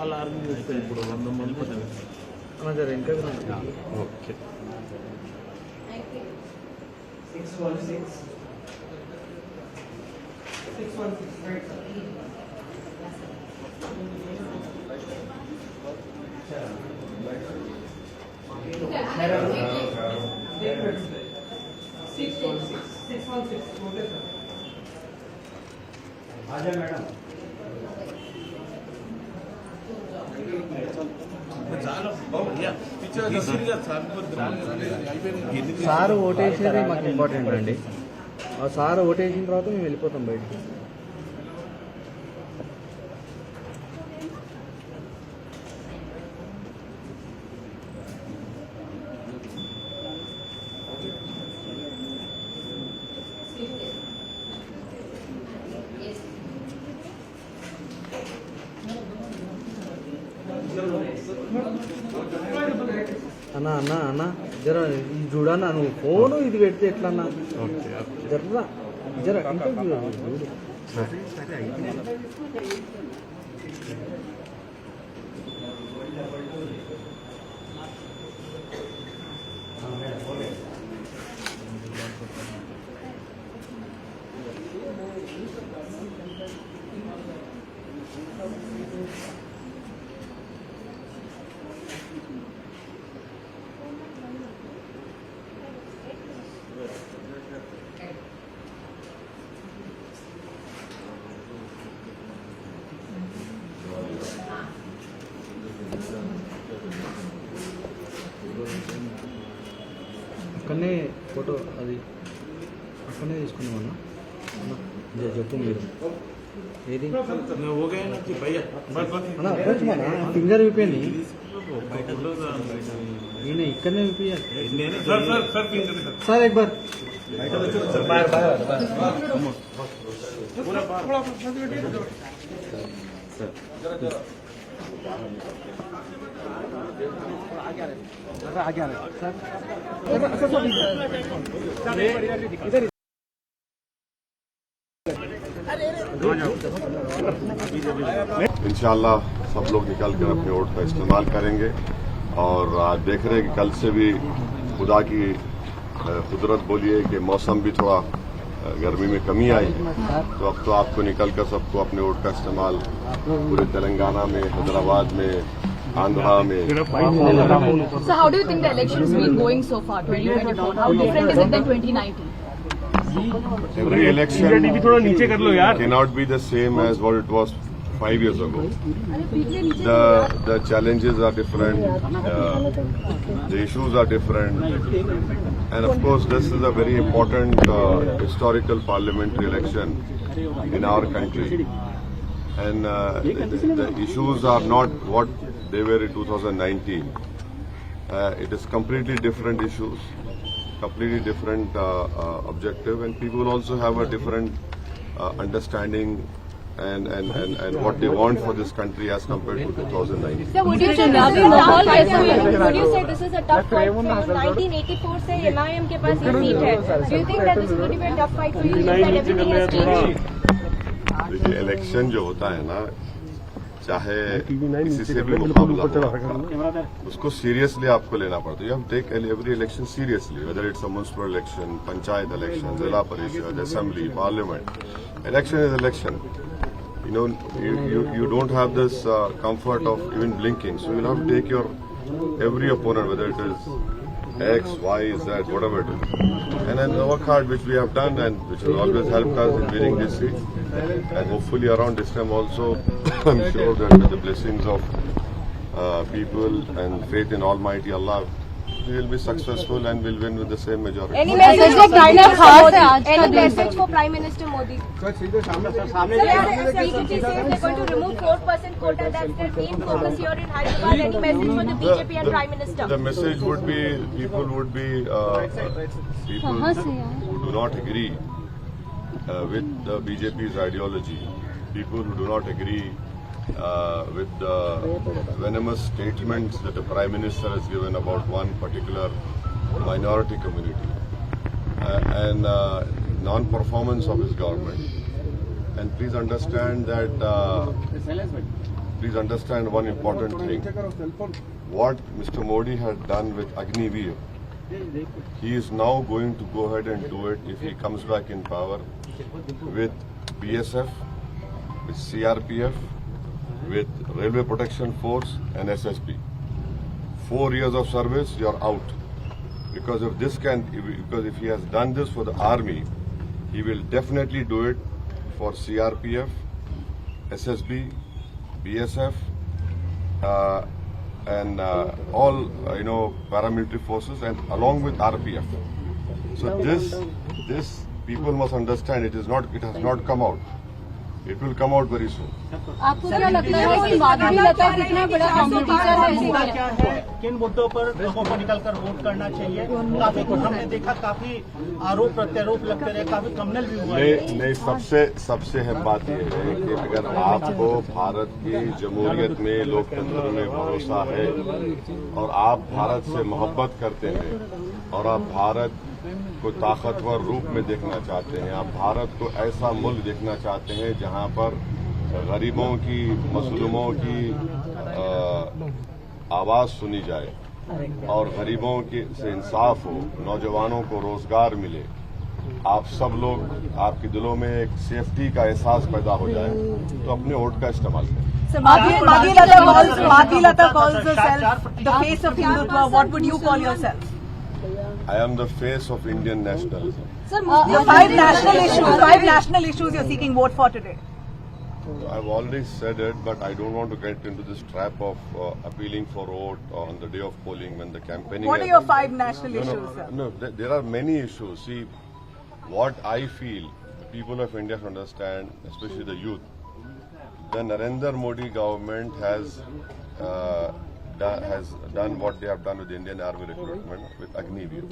వాళ్ళ ఆర్మీ చేస్తే ఇప్పుడు 100 మంది ఓకే 616 right sir. आजा मैडम సార్ ఓటేసేది మాకు ఇంపార్టెంట్ అండి. ఆ సార్ ఓటేసిన తర్వాత మేము వెళ్ళిపోతాం బయటికి. అన్నా అన్నా అన్నా జర ఇది చూడన్నా, నువ్వు ఫోను ఇది పెడితే ఎట్లా అన్నా? జర్రా జర ఇంటర్వ్యూ చూడు. అక్కడనే ఫోటో అది అక్కడనే తీసుకున్నామన్నా. చెప్పు మీరు ఏది ఫింగర్ విప్పియండి. ఈయన ఇక్కడనే విప్పియాలి సార్. ఎక్ బార్ इंशाल्लाह सब लोग निकल कर अपने वोट का इस्तेमाल करेंगे। और आज देख रहे हैं कि कल से भी खुदा की कुदरत बोलिए कि मौसम भी थोड़ा गर्मी में कमी आई, तो अब तो आपको निकल कर सबको अपने वोट का इस्तेमाल पूरे तेलंगाना में, हैदराबाद में, आंध्रा में. So how do you think the elections been going so far, 2024? How different is it than 2019? Every election cannot be the same as what it was 5 years ago. The challenges are different, the issues are different, and of course this is a very important historical parliamentary election in our country. And the issues are not what they were in 2019. It is completely different issues, completely different objective, and people will also have a different understanding and what they want for this country as compared to 2019. So would you say this is a tough fight for you? 1984 से MIM के पास ये seat है. Do you think that this is going to be a tough fight for you? That everything has changed. देखिए, election जो होता है ना, चाहे किसी से भी मुकाबला हो, उसको सीरियसली आपको लेना पड़ता है. You have take every election seriously, whether it's a municipal election, panchayat election, जिला परिषद, assembly, parliament. Election is election. You know, you don't have this comfort of even blinking. So you'll have to take your every opponent, whether it is X, Y, Z, whatever it is, and then work hard, which we have done and which has always helped us in winning this seat. And hopefully around this time also, I'm sure that with the blessings of people and faith in Almighty Allah, we will be successful and will win with the same majority. Any message for Prime Minister Modi? BJP says they're going to remove 4% quota. That's their main focus here in Hyderabad. Any message for the BJP and Prime Minister? The message would be, people who do not agree with the BJP's ideology, people who do not agree with the venomous statements that the Prime Minister has given about one particular minority community and non-performance of his government. And please understand that please understand one important thing. What Mr. Modi had done with Agniveer, he is now going to go ahead and do it if he comes back in power with BSF, with CRPF, with Railway Protection Force and SSB. 4 years of service, you are out. Because if he has done this for the army, he will definitely do it for CRPF, SSB, BSF, and all paramilitary forces, and along with RPF. So this people must understand. It has not come out. It will come out very soon. आपको क्या लगता है कि माधुरी लता कितना बड़ा competitor है मुद्दा इसका? क्या है, किन मुद्दों पर लोगों को निकलकर वोट करना चाहिए? काफी कुछ हमने देखा, काफी आरोप प्रत्यारोप लगते रहे, काफी कमनल भी हुआ है। नहीं, सबसे अहम बात यह है कि अगर आपको भारत की जमहूरियत में, लोकतंत्र में भरोसा है और आप भारत से मोहब्बत करते हैं और आप भारत को ताकतवर रूप में देखना चाहते हैं, आप भारत को ऐसा मुल्क देखना चाहते हैं जहां पर गरीबों की, मजलूमों की आवाज सुनी जाए और गरीबों के से इंसाफ हो, नौजवानों को रोजगार मिले, आप सब लोग, आपके दिलों में एक सेफ्टी का एहसास पैदा हो जाए, तो अपने वोट का इस्तेमाल करें। Madhuri Lata calls herself the face of Hindutva. What would you call yourself? I am the face of Indian nationalism. Your five national issues you're seeking vote for today. I've already said it, but I don't want to get into this trap of appealing for vote on the day of polling when the campaigning. What are your five national issues, sir? No, there are many issues. See, what I feel the people of India should understand, especially the youth, the Narendra Modi government has done what they have done with the Indian Army recruitment with Agniveer.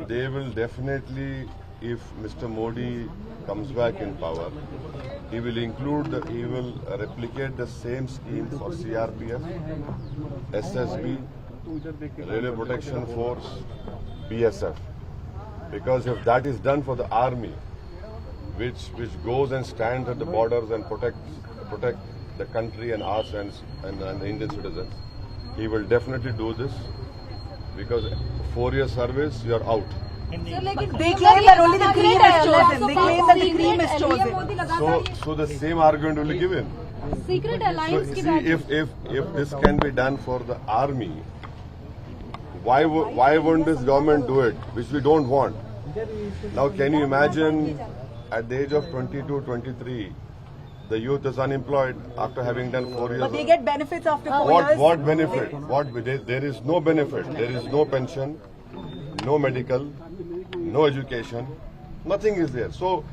They will definitely, if Mr. Modi comes back in power, he will replicate the same scheme for CRPF, SSB, Railway Protection Force, BSF. Because if that is done for the army, which goes and stands at the borders and protect the country and us and the Indian citizens, he will definitely do this, because 4 years service, you are out. They claim that only the cream is chosen. They claim that the cream is chosen. So the same argument will be given. Secret So alliance की see, बात if this can be done for the army, why won't this government do it, which we don't want? Now, can you imagine at the age of 22, 23, the youth is unemployed after having done 4 years? But they get benefits after 4 years. What benefit? There is no benefit. There is no pension, no medical, no education. Nothing is there. So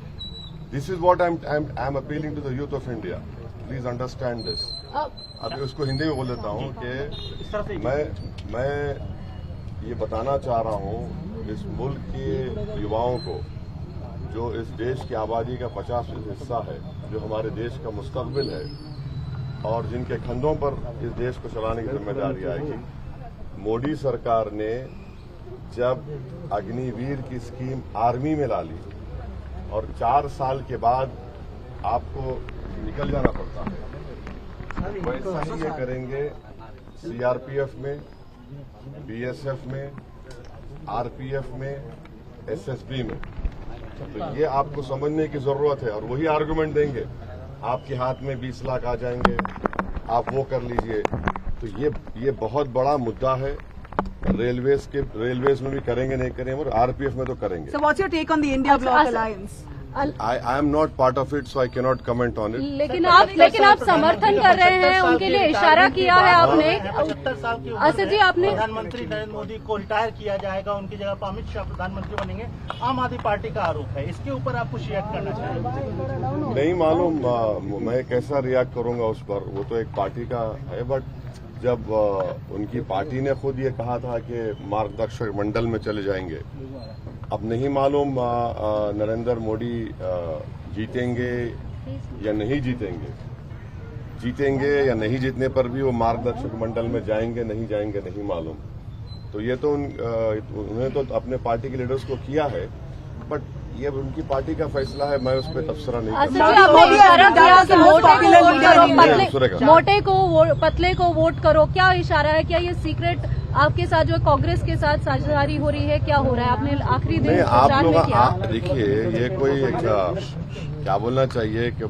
this is what I'm appealing to the youth of India. Please understand this. अभी उसको हिंदी में बोल देता हूँ कि मैं ये बताना चाह रहा हूँ इस मुल्क के युवाओं को, जो इस देश की आबादी का 50% हिस्सा है, जो हमारे देश का मुस्तकबिल है और जिनके कंधों पर इस देश को चलाने की जिम्मेदारी आएगी। मोदी सरकार ने जब अग्निवीर की स्कीम आर्मी में ला ली और 4 साल के बाद आपको निकल जाना पड़ता है, वैसा ही ये करेंगे सीआरपीएफ में, बीएसएफ में, आरपीएफ में, एसएसबी में। तो ये आपको समझने की जरूरत है और वही आर्गुमेंट देंगे, आपके हाथ में 20 लाख आ जाएंगे, आप वो कर लीजिए। तो ये बहुत बड़ा मुद्दा है। रेलवेज में भी करेंगे, नहीं करेंगे, और आरपीएफ में तो करेंगे। So what's your take on the India Bloc Alliance? I am not part of it, so I cannot comment on it. लेकिन आप समर्थन कर रहे हैं, उनके लिए इशारा किया है आपने। 75 साल की असद जी, आपने प्रधानमंत्री नरेंद्र मोदी को रिटायर किया जाएगा, उनकी जगह पर अमित शाह प्रधानमंत्री बनेंगे, आम आदमी पार्टी का आरोप है। इसके ऊपर आप कुछ रिएक्ट करना चाहिए? नहीं मालूम मैं कैसा रिएक्ट करूंगा उस पर, वो तो एक पार्टी का है। बट जब उनकी पार्टी ने खुद ये कहा था कि मार्गदर्शक मंडल में चले जाएंगे, अब नहीं मालूम नरेंद्र मोदी जीतेंगे या नहीं जीतेंगे। जीतेंगे या नहीं जीतने पर भी वो मार्गदर्शक मंडल में जाएंगे, नहीं जाएंगे, नहीं मालूम। तो ये तो उन्होंने तो अपने पार्टी के लीडर्स को किया है, बट ये उनकी पार्टी का फैसला है, मैं उस पर तबसरा नहीं असद करूंगा। जी, आपने इशारा किया कि सुरेखा। मोटे को पतले को वोट करो, क्या इशारा है? क्या ये सीक्रेट आपके साथ जो कांग्रेस के साथ साझेदारी हो रही है, क्या हो रहा है? आपने आखिरी दिन नहीं, आप प्रचार लोग में किया। देखिए, ये कोई क्या बोलना चाहिए कि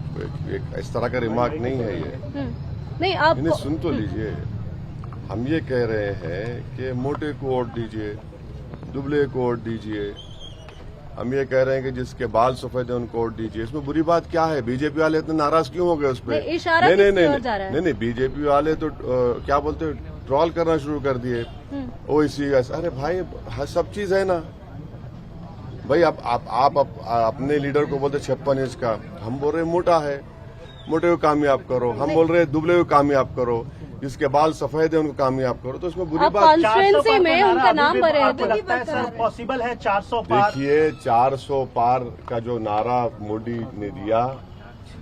एक इस तरह का रिमार्क नहीं है ये। नहीं, आप इन्हें सुन तो लीजिए। हम ये कह रहे हैं कि मोटे को वोट दीजिए, दुबले को वोट दीजिए। हम ये कह रहे हैं कि जिसके बाल सफेद है उनको वोट दीजिए। इसमें बुरी बात क्या है? बीजेपी वाले इतने नाराज क्यों हो गए उस पर? इशारा नहीं, बीजेपी वाले तो क्या बोलते, ट्रॉल करना शुरू कर दिए। ओईसी, अरे भाई सब चीज है ना भाई। आप अपने लीडर को बोलते 56 इंच का, हम बोल रहे मोटा है, मोटे को कामयाब करो। हम बोल रहे दुबले को कामयाब करो, जिसके बाल सफेद है उनको कामयाब करो। तो इसमें बुरी बात, कॉन्स्टिट्यूएंसी में उनका नाम भरे आपको लगता है सर पॉसिबल है 400 पार? देखिए, 400 पार का जो नारा मोदी ने दिया,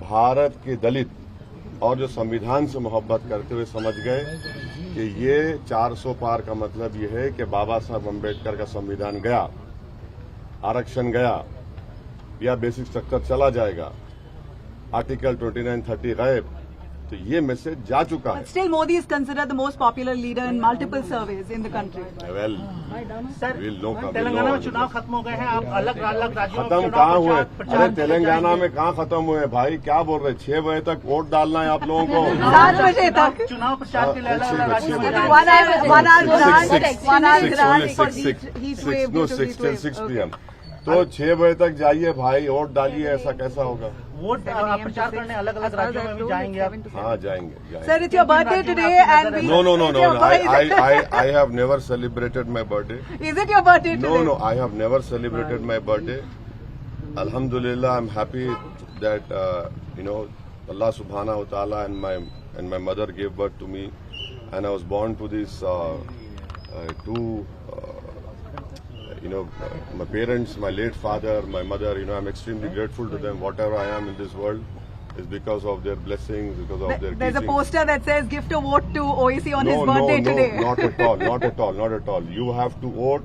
भारत के दलित और जो संविधान से मोहब्बत करते हुए समझ गए कि ये 400 पार का मतलब ये है कि बाबा साहब अम्बेडकर का संविधान गया, आरक्षण गया, या बेसिक स्ट्रक्चर चला जाएगा, आर्टिकल 29-30 गए। तो ये मैसेज जा चुका है। Still, Modi is considered the most popular leader in multiple surveys in the country. Well, sir we'll know कब- तेलंगाना में चुनाव खत्म हो गए हैं, आप अलग अलग राज्यों में खत्म चुनाव कहाँ हुए? प्रचार अरे के लिए तेलंगाना जाएंगे। में कहाँ खत्म हुए भाई? क्या बोल रहे? 6 बजे तक वोट डालना है आप लोगों को। 7 बजे तक. चुनाव प्रचार के लिए अलग अच्छी अलग बात, राज्यों में अच्छी जाएंगे। One hour grant, 1 hour grant for 6 heat wave. no, due to 6 heat till wave. 6 PM। तो 6 बजे तक जाइए भाई, वोट डालिए। ऐसा कैसा होगा? वोट आप प्रचार करने अलग अलग राज्यों में भी जाएंगे आप? हाँ, जाएंगे। Sir, it's your birthday today and we... No. It's your birthday. I have never celebrated my birthday. Is it your birthday today? No, I have never celebrated my birthday. Alhamdulillah, I'm happy that Allah Subhanahu wa Taala and my mother gave birth to me, and I was born to these two. My parents, my late father, my mother. I'm extremely grateful to them. Whatever I am in this world is because of their blessings, because of their There's a teachings. poster that says gift a vote to OEC on his birthday today. No, not at all. You have to vote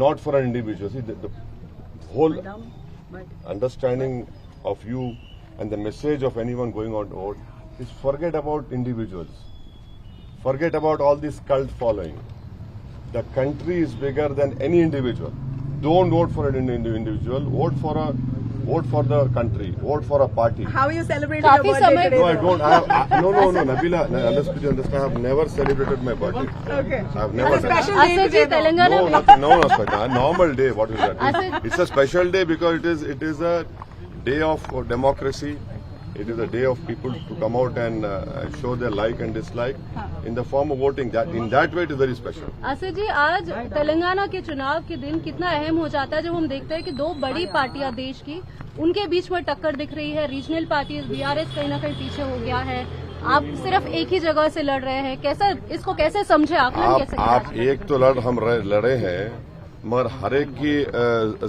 not for an individual. See, the whole understanding of you and the message of anyone going on to vote is forget about individuals. Forget about all this cult following. The country is bigger than any individual. Don't vote for an individual. Vote for the country. Vote for a party. How are you celebrating your काफी birthday समय- today? No, I don't. No, Nabila. Understand. I have never celebrated my birthday. Okay. I have never A done. special day Asad ji, today, no? Telangana No, में nothing. No, special. A normal day. What is that? Asad- It's a special day because it is a day of democracy. It is a day of people to come out and show their like and dislike in the form of voting. In that way, it is very special. Asad जी, आज तेलंगाना के चुनाव के दिन कितना अहम हो जाता है जब हम देखते हैं कि दो बड़ी पार्टियां देश की, उनके बीच में टक्कर दिख रही है। रीजनल पार्टीज, बीआरएस कहीं ना कहीं पीछे हो गया है। आप सिर्फ एक ही जगह से लड़ रहे हैं। इसको कैसे समझे? आकलन कैसे करें? आप एक तो हम लड़े हैं, मगर हर एक की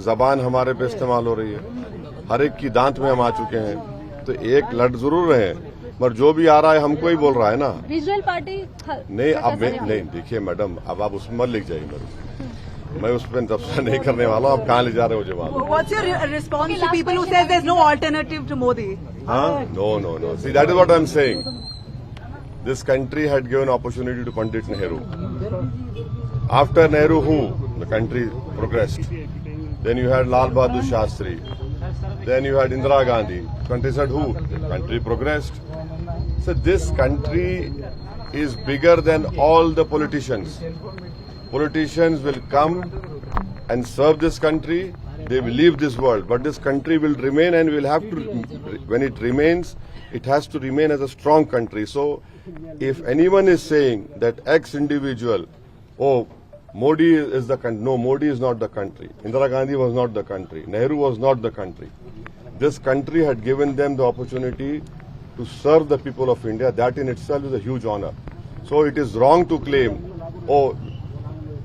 जबान हमारे पे इस्तेमाल हो रही है। हर एक की दांत में हम आ चुके हैं। तो एक लड़ जरूर रहे हैं, मगर जो भी आ रहा है हमको ही बोल रहा है ना। रीजनल पार्टी नहीं, अब नहीं, देखिए मैडम, अब आप उसमें मत लिख जाइए मेरे। मैं उस पर तबसरा नहीं करने वाला हूँ। आप कहाँ ले जा रहे हो जवाब? What's your response to people who says there's no alternative to Modi? Huh? No. See, that is what I'm saying. This country had given opportunity to Pandit Nehru. After Nehru, who? The country progressed. Then you had Lal Bahadur Shastri. Then you had Indira Gandhi. Country said who? Country progressed. So this country is bigger than all the politicians. Politicians will come and serve this country. They will leave this world, but this country will remain, and will have to. When it remains, it has to remain as a strong country. So, if anyone is saying that X individual, Modi is the country. No, Modi is not the country. Indira Gandhi was not the country. Nehru was not the country. This country had given them the opportunity to serve the people of India. That in itself is a huge honor. So it is wrong to claim,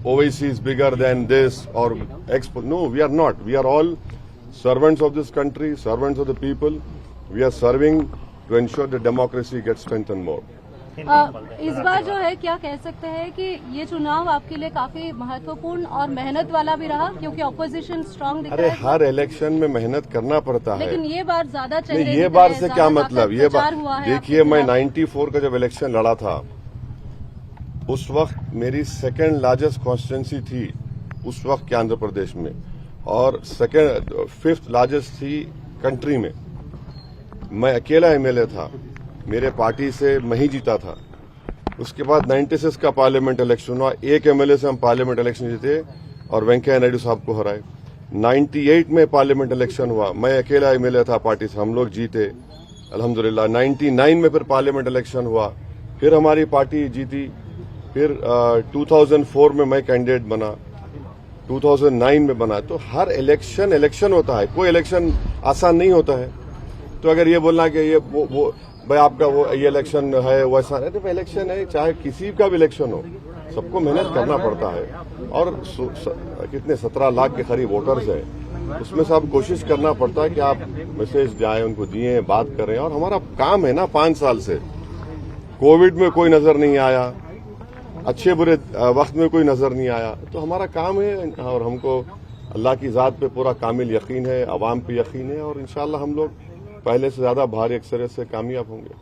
OIC is bigger than this or Expo. No, we are not. We are all servants of this country, servants of the people. We are serving to ensure that democracy gets strengthened more. Hindi में बोल रहे हैं। इस बार जो है क्या कह सकते हैं कि ये चुनाव आपके लिए काफी महत्वपूर्ण और मेहनत वाला भी रहा, क्योंकि ऑपोजिशन स्ट्रांग दिख अरे रहा है, हर इलेक्शन में मेहनत करना पड़ता है। लेकिन ये बार ज्यादा चेहरे नहीं, ये दिख बार रहे हैं, से क्या ज्यादा मतलब, ये प्रचार बार हुआ है देखिए, आपके मैं खिलाफ। 94 का जब इलेक्शन लड़ा था, उस वक्त मेरी सेकेंड लार्जेस्ट कॉन्स्टिट्यूंसी थी उस वक्त के आंध्र प्रदेश में, और फिफ्थ लार्जेस्ट थी कंट्री में। मैं अकेला एमएलए था, मेरे पार्टी से मैं ही जीता था। उसके बाद 96 का पार्लियामेंट इलेक्शन हुआ, एक एमएलए से हम पार्लियामेंट इलेक्शन जीते और वेंकैया नायडू साहब को हराए। 98 में पार्लियामेंट इलेक्शन हुआ, मैं अकेला एमएलए था पार्टी से, हम लोग जीते अल्हम्दुलिल्लाह। 99 में फिर पार्लियामेंट इलेक्शन हुआ, फिर हमारी पार्टी जीती। फिर 2004 में मैं कैंडिडेट बना, 2009 में बना। तो हर इलेक्शन होता है, कोई इलेक्शन आसान नहीं होता है। तो अगर ये बोलना कि ये वो भाई आपका वो ये इलेक्शन है वैसा है, तो इलेक्शन है, चाहे किसी का भी इलेक्शन हो, सबको मेहनत करना पड़ता है। और कितने 17 लाख के करीब वोटर्स हैं, उसमें से आप कोशिश करना पड़ता है कि आप मैसेज जाए उनको दिए, बात करें। और हमारा काम है ना, 5 साल से कोविड में कोई नजर नहीं आया, अच्छे बुरे वक्त में कोई नजर नहीं आया, तो हमारा काम है। और हमको अल्लाह की ज़ात पे पूरा कामिल यकीन है, अवाम पे यकीन है, और इंशाअल्लाह हम लोग पहले से ज्यादा भारी अक्सरियत से कामयाब होंगे।